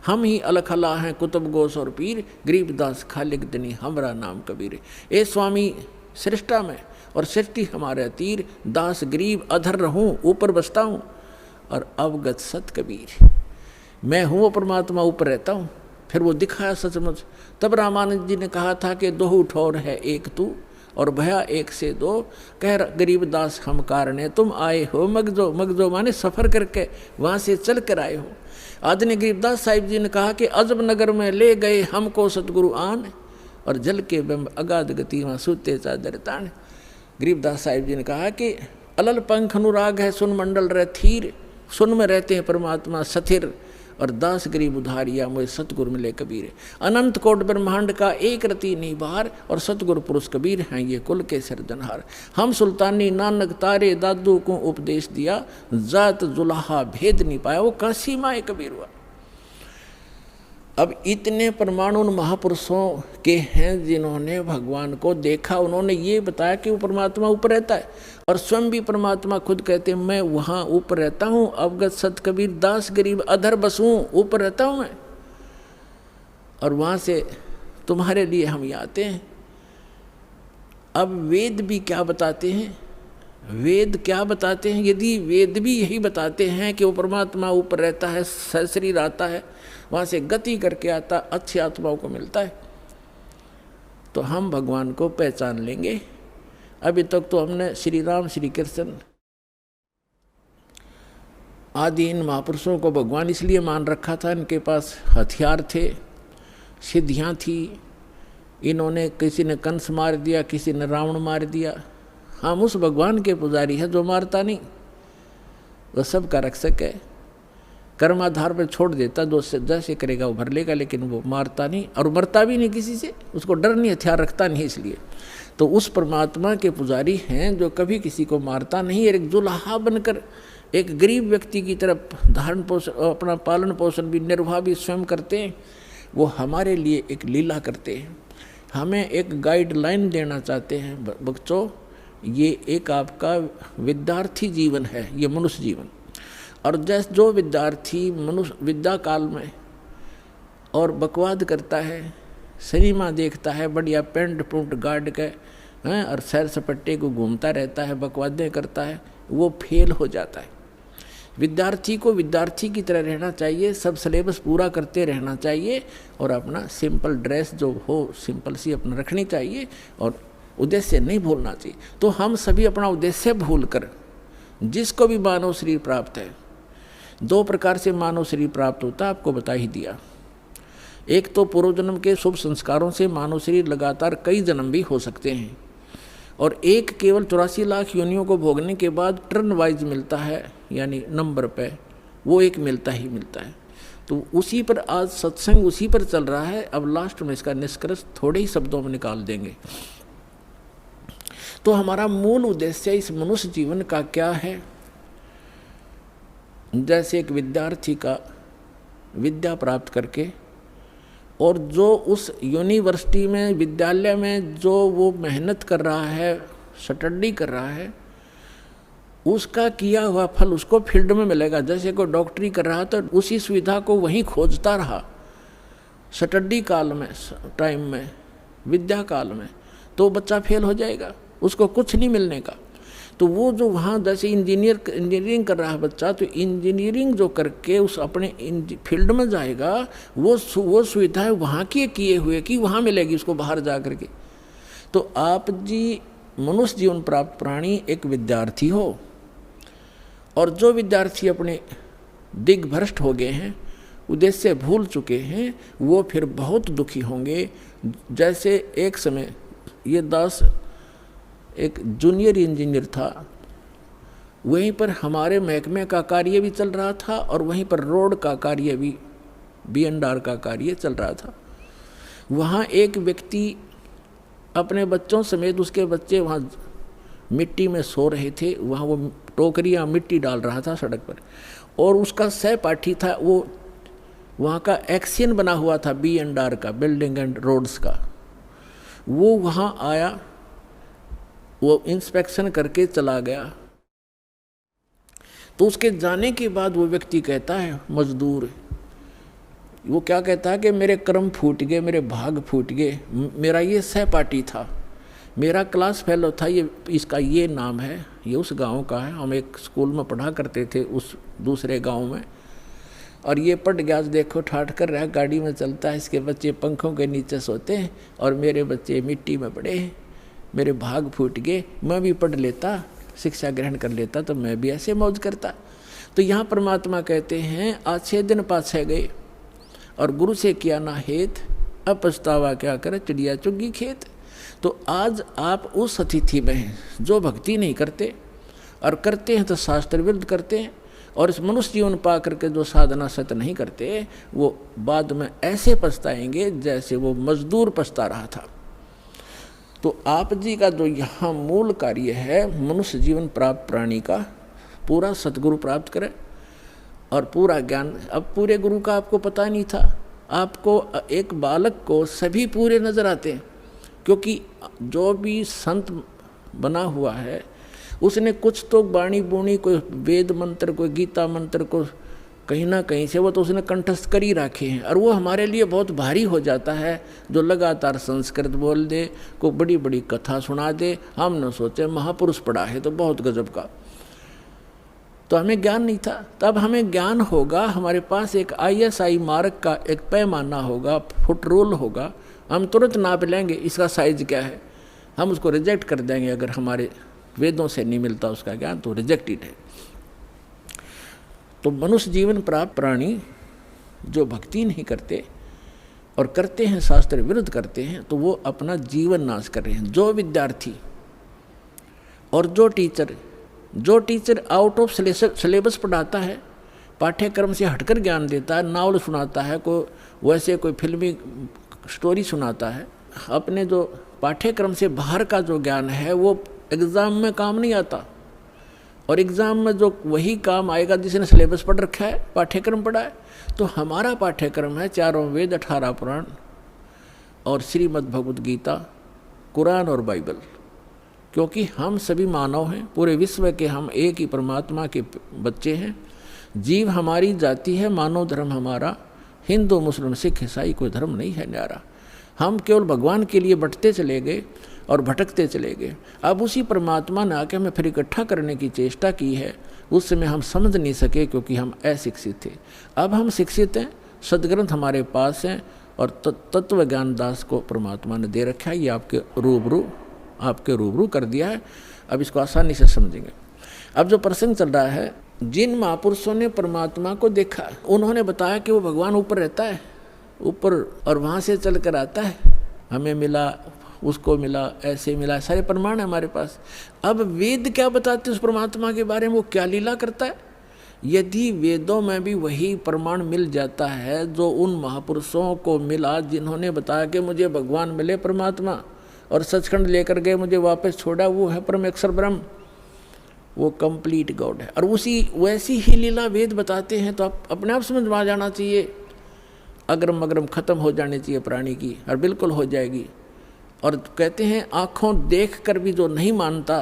हम ही अलखला हैं कुतुब गोस और पीर, गरीबदास खालिक दनी हमरा नाम कबीर। ए स्वामी सृष्टा में और सृष्टि हमारे तीर, दास गरीब अधर रहूं ऊपर बसता हूँ और अवगत सत कबीर। मैं हूँ वो परमात्मा ऊपर रहता हूँ। फिर वो दिखाया सचमुच। तब रामानंद जी ने कहा था कि दोहु ठौर है एक तू और भया एक से दो, कह गरीबदास हम कारणे तुम आए हो मगजो। मगजो माने सफ़र करके वहाँ से चल कर आए हो। आदरणीय गरीबदास साहिब जी ने कहा कि अजब नगर में ले गए हमको सतगुरु आन, और जल के बिंब अगाध गति वहाँ सूते चादर तान। गरीबदास साहिब जी ने कहा कि अलल पंख अनुराग है सुन मंडल रह थीर, सुन में रहते हैं परमात्मा सथिर, और दास गरीब उधारिया मुझे सतगुरु मिले कबीर। अनंत कोट ब्रह्मांड का एक रति नहीं बाहर, और सतगुरु पुरुष कबीर हैं ये कुल के सिरजनहार। हम सुल्तानी नानक तारे दादू को उपदेश दिया, जात जुलाहा भेद नहीं पाया, वो काशी माए कबीर हुआ। अब इतने परमाणु महापुरुषों के हैं जिन्होंने भगवान को देखा, उन्होंने ये बताया कि वो परमात्मा ऊपर रहता है, और स्वयं भी परमात्मा खुद कहते हैं मैं वहाँ ऊपर रहता हूँ। अवगत सत कबीर दास गरीब अधर बसूँ, ऊपर रहता हूँ मैं, और वहाँ से तुम्हारे लिए हम ये आते हैं। अब वेद भी क्या बताते हैं, वेद क्या बताते हैं? यदि वेद भी यही बताते हैं कि वो परमात्मा ऊपर रहता है, शरीर आता है, वहाँ से गति करके आता, अच्छी आत्माओं को मिलता है, तो हम भगवान को पहचान लेंगे। अभी तक तो हमने श्री राम श्री कृष्ण आदि इन महापुरुषों को भगवान इसलिए मान रखा था, इनके पास हथियार थे, सिद्धियाँ थी। इन्होंने किसी ने कंस मार दिया, किसी ने रावण मार दिया। हम उस भगवान के पुजारी हैं जो मारता नहीं, वो सबका रक्षक है। कर्माधार पर छोड़ देता, जो जैसे करेगा वो भर लेगा, लेकिन वो मारता नहीं और मरता भी नहीं किसी से, उसको डर नहीं, हथियार रखता नहीं। इसलिए तो उस परमात्मा के पुजारी हैं जो कभी किसी को मारता नहीं। एक जुलाहा बनकर एक गरीब व्यक्ति की तरफ धारण पोषण, अपना पालन पोषण भी, निर्वाह भी स्वयं करते हैं। वो हमारे लिए एक लीला करते हैं, हमें एक गाइडलाइन देना चाहते हैं। बच्चों, ये एक आपका विद्यार्थी जीवन है, ये मनुष्य जीवन। और जैसे जो विद्यार्थी मनुष्य विद्या काल में और बकवाद करता है, सिनेमा देखता है, बढ़िया पेंट पुंट गाड़ के हैं और सैर सपट्टे को घूमता रहता है, बकवादें करता है, वो फेल हो जाता है। विद्यार्थी को विद्यार्थी की तरह रहना चाहिए, सब सिलेबस पूरा करते रहना चाहिए, और अपना सिंपल ड्रेस जो हो सिंपल सी अपना रखनी चाहिए, और उद्देश्य नहीं भूलना चाहिए। तो हम सभी अपना उद्देश्य भूलकर, जिसको भी मानव शरीर प्राप्त है, 2 प्रकार से मानव शरीर प्राप्त होता है, आपको बता ही दिया। एक तो पूर्व जन्म के शुभ संस्कारों से मानव शरीर लगातार कई जन्म भी हो सकते हैं, और एक केवल 84 लाख योनियों को भोगने के बाद टर्न वाइज मिलता है, यानी नंबर पे वो एक मिलता ही मिलता है। तो उसी पर आज सत्संग उसी पर चल रहा है। अब लास्ट में इसका निष्कर्ष थोड़े ही शब्दों में निकाल देंगे। तो हमारा मूल उद्देश्य इस मनुष्य जीवन का क्या है? जैसे एक विद्यार्थी का विद्या प्राप्त करके, और जो उस यूनिवर्सिटी में, विद्यालय में जो वो मेहनत कर रहा है, स्टडी कर रहा है, उसका किया हुआ फल उसको फील्ड में मिलेगा। जैसे कोई डॉक्टरी कर रहा तो उसी सुविधा को वहीं खोजता रहा स्टडी काल में, टाइम में, विद्या काल में, तो बच्चा फेल हो जाएगा, उसको कुछ नहीं मिलने का। तो वो जो वहाँ जैसे इंजीनियरिंग कर रहा है बच्चा, तो इंजीनियरिंग जो करके उस अपने फील्ड में जाएगा, वो सुविधाएं वहाँ की किए हुए कि वहाँ मिलेगी उसको बाहर जा कर के। तो आप जी मनुष्य जीवन प्राप्त प्राणी एक विद्यार्थी हो, और जो विद्यार्थी अपने दिग्भ्रष्ट हो गए हैं, उद्देश्य भूल चुके हैं, वो फिर बहुत दुखी होंगे। जैसे एक समय ये दास एक जूनियर इंजीनियर था, वहीं पर हमारे महकमे का कार्य भी चल रहा था, और वहीं पर रोड का कार्य भी, B&R का कार्य चल रहा था। वहाँ एक व्यक्ति अपने बच्चों समेत, उसके बच्चे वहाँ मिट्टी में सो रहे थे, वहाँ वो टोकरियाँ मिट्टी डाल रहा था सड़क पर, और उसका सहपाठी था, वो वहाँ का एक्शन बना हुआ था B&R का, बिल्डिंग एंड रोड्स का। वो वहाँ आया, वो इंस्पेक्शन करके चला गया। तो उसके जाने के बाद वो व्यक्ति कहता है, मजदूर वो क्या कहता है कि मेरे कर्म फूट गए, मेरे भाग फूट गए, मेरा ये सहपाठी था, मेरा क्लास फेलो था, ये इसका ये नाम है, ये उस गांव का है, हम एक स्कूल में पढ़ा करते थे उस दूसरे गांव में, और ये पट गया, देखो ठाठ कर रहा है, गाड़ी में चलता है, इसके बच्चे पंखों के नीचे सोते हैं और मेरे बच्चे मिट्टी में पड़े हैं, मेरे भाग फूट गए, मैं भी पढ़ लेता, शिक्षा ग्रहण कर लेता तो मैं भी ऐसे मौज करता। तो यहाँ परमात्मा कहते हैं अच्छे दिन पाछे गए और गुरु से किया ना हेत, अब पछतावा क्या करे चिड़िया चुग्गी खेत। तो आज आप उस अतिथि में हैं जो भक्ति नहीं करते और करते हैं तो शास्त्र विरुद्ध करते हैं, और इस मनुष्य जीवन पा करके जो साधना सत्य नहीं करते वो बाद में ऐसे पछताएंगे जैसे वो मजदूर पछता रहा था। तो आप जी का जो यहाँ मूल कार्य है मनुष्य जीवन प्राप्त प्राणी का पूरा सतगुरु प्राप्त करें और पूरा ज्ञान। अब पूरे गुरु का आपको पता नहीं था, आपको एक बालक को सभी पूरे नजर आते हैं, क्योंकि जो भी संत बना हुआ है उसने कुछ तो बाणी बूणी, कोई वेद मंत्र, कोई गीता मंत्र को कहीं ना कहीं से वो तो उसने कंठस्थ कर ही रखे हैं, और वो हमारे लिए बहुत भारी हो जाता है। जो लगातार संस्कृत बोल दे, को बड़ी बड़ी कथा सुना दे, हम न सोचे महापुरुष पढ़ा है तो बहुत गजब का। तो हमें ज्ञान नहीं था, तब हमें ज्ञान होगा, हमारे पास एक ISI मार्क का एक पैमाना होगा, फुट रूल होगा, हम तुरंत नाप लेंगे इसका साइज क्या है, हम उसको रिजेक्ट कर देंगे। अगर हमारे वेदों से नहीं मिलता उसका ज्ञान तो रिजेक्टेड है। तो मनुष्य जीवन प्राप्त प्राणी जो भक्ति नहीं करते और करते हैं शास्त्र विरुद्ध करते हैं तो वो अपना जीवन नाश कर रहे हैं। जो विद्यार्थी और जो टीचर आउट ऑफ सिलेबस पढ़ाता है, पाठ्यक्रम से हटकर ज्ञान देता है, नावल सुनाता है, वैसे कोई फिल्मी स्टोरी सुनाता है, अपने जो पाठ्यक्रम से बाहर का जो ज्ञान है वो एग्ज़ाम में काम नहीं आता, और एग्ज़ाम में जो वही काम आएगा जिसने सिलेबस पढ़ रखा है, पाठ्यक्रम पढ़ा है। तो हमारा पाठ्यक्रम है 4 वेद, 18 पुराण और श्रीमद् भगवद गीता, कुरान और बाइबल, क्योंकि हम सभी मानव हैं, पूरे विश्व के हम एक ही परमात्मा के बच्चे हैं। जीव हमारी जाति है, मानव धर्म हमारा, हिंदू मुस्लिम सिख ईसाई कोई धर्म नहीं है न्यारा। हम केवल भगवान के लिए बंटते चले गए और भटकते चले गए। अब उसी परमात्मा ने आके हमें फिर इकट्ठा करने की चेष्टा की है, उस समय हम समझ नहीं सके क्योंकि हम अशिक्षित थे। अब हम शिक्षित हैं, सदग्रंथ हमारे पास हैं और तत्व ज्ञान दास को परमात्मा ने दे रखा है, ये आपके रूबरू कर दिया है। अब इसको आसानी से समझेंगे। अब जो प्रसंग चल रहा है, जिन महापुरुषों ने परमात्मा को देखा उन्होंने बताया कि वो भगवान ऊपर रहता है, ऊपर, और वहाँ से चल कर आता है, हमें मिला, उसको मिला, ऐसे मिला, सारे प्रमाण है हमारे पास। अब वेद क्या बताते हैं उस परमात्मा के बारे में, वो क्या लीला करता है? यदि वेदों में भी वही प्रमाण मिल जाता है जो उन महापुरुषों को मिला जिन्होंने बताया कि मुझे भगवान मिले परमात्मा और सचखंड लेकर गए, मुझे वापस छोड़ा, वो है परमेश्वर ब्रह्म, वो कंप्लीट गॉड है। और वैसी ही लीला वेद बताते हैं, तो आप अपने आप समझ में आ जाना चाहिए, अग्रम अग्रम खत्म हो जानी चाहिए प्राणी की, और बिल्कुल हो जाएगी। और कहते हैं आँखों देख कर भी जो नहीं मानता,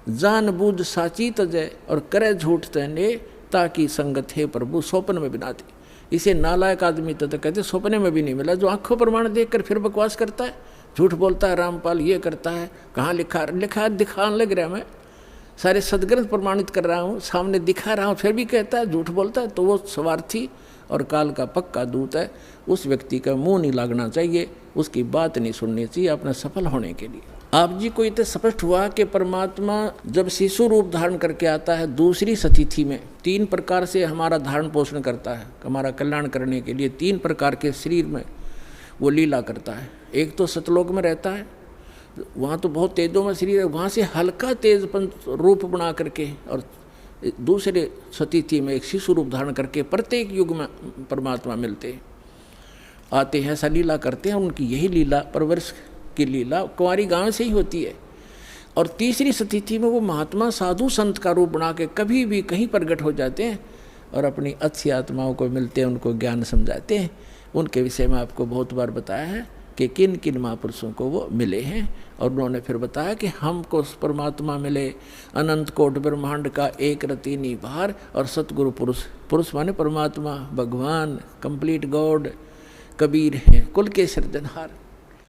जानबूझ साची तजय और करे झूठ तने, ताकि संगत है प्रभु स्वप्न में बिना दे। इसे नालायक आदमी तो कहते स्वप्ने में भी नहीं मिला, जो आँखों प्रमाण देख कर फिर बकवास करता है, झूठ बोलता है, रामपाल ये करता है, कहाँ लिखा दिखाने लग रहा है, मैं सारे सदग्रंथ प्रमाणित कर रहा हूँ, सामने दिखा रहा हूँ, फिर भी कहता है, झूठ बोलता है। तो वो स्वार्थी और काल का पक्का दूत है, उस व्यक्ति का मुंह नहीं लागना चाहिए, उसकी बात नहीं सुननी चाहिए अपने सफल होने के लिए। आप जी को इतना स्पष्ट हुआ कि परमात्मा जब शिशु रूप धारण करके आता है दूसरी सतिथि में, 3 प्रकार से हमारा धारण पोषण करता है, हमारा कल्याण करने के लिए 3 प्रकार के शरीर में वो लीला करता है। एक तो सतलोक में रहता है, वहाँ तो बहुत तेजों में शरीर है, वहाँ से हल्का तेजपन रूप बना करके, और दूसरे सतिथि में एक शिशु रूप धारण करके प्रत्येक युग में परमात्मा मिलते आते हैं, ऐसा लीला करते हैं। उनकी यही लीला परवरिश की लीला कुंवारी गांव से ही होती है। और तीसरी स्थिति में वो महात्मा साधु संत का रूप बना के कभी भी कहीं प्रकट हो जाते हैं और अपनी अच्छी आत्माओं को मिलते हैं, उनको ज्ञान समझाते हैं। उनके विषय में आपको बहुत बार बताया है, कि किन किन महापुरुषों को वो मिले हैं। और उन्होंने फिर बताया कि हमको परमात्मा मिले अनंत कोट ब्रह्मांड का एक रति निभार, और सतगुरु पुरुष, पुरुष माने परमात्मा, भगवान, कंप्लीट गॉड, कबीर हैं कुल के सृजनहार।